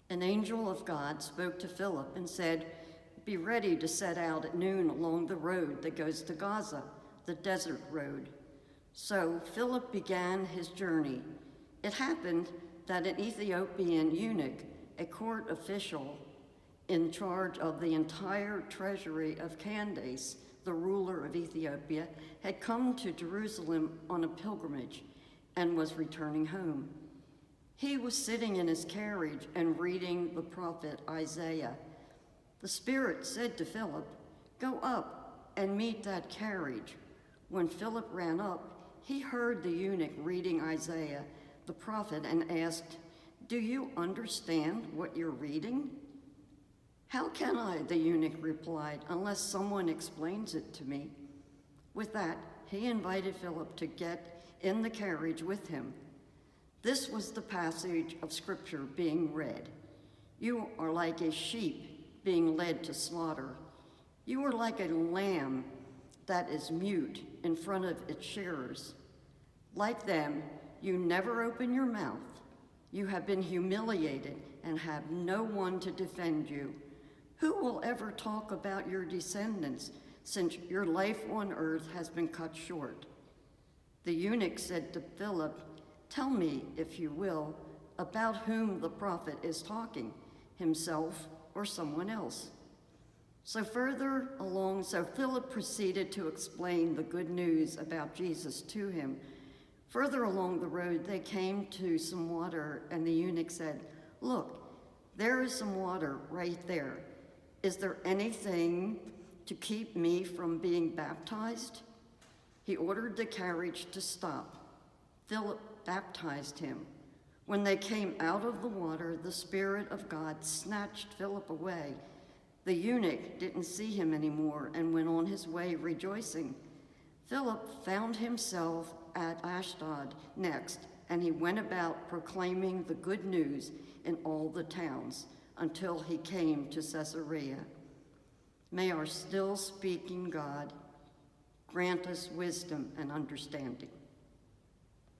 An angel of God spoke to Philip and said, "Be ready to set out at noon along the road that goes to Gaza, the desert road." So Philip began his journey. It happened that an Ethiopian eunuch, a court official in charge of the entire treasury of Candace, the ruler of Ethiopia, had come to Jerusalem on a pilgrimage and was returning home. He was sitting in his carriage and reading the prophet Isaiah. The Spirit said to Philip, "Go up and meet that carriage." When Philip ran up, he heard the eunuch reading Isaiah, the prophet, and asked, "Do you understand what you're reading?" "How can I," the eunuch replied, "unless someone explains it to me?" With that, he invited Philip to get in the carriage with him. This was the passage of Scripture being read. "You are like a sheep being led to slaughter. You are like a lamb that is mute in front of its shearers. Like them, you never open your mouth. You have been humiliated and have no one to defend you. Who will ever talk about your descendants, since your life on earth has been cut short?" The eunuch said to Philip, "Tell me, if you will, about whom the prophet is talking, himself or someone else." So Philip proceeded to explain the good news about Jesus to him. Further along the road, they came to some water, and the eunuch said, "Look, there is some water right there. Is there anything to keep me from being baptized?" He ordered the carriage to stop. Philip baptized him. When they came out of the water, the Spirit of God snatched Philip away. The eunuch didn't see him anymore and went on his way rejoicing. Philip found himself at Ashdod next, and he went about proclaiming the good news in all the towns until he came to Caesarea. May our still speaking God grant us wisdom and understanding.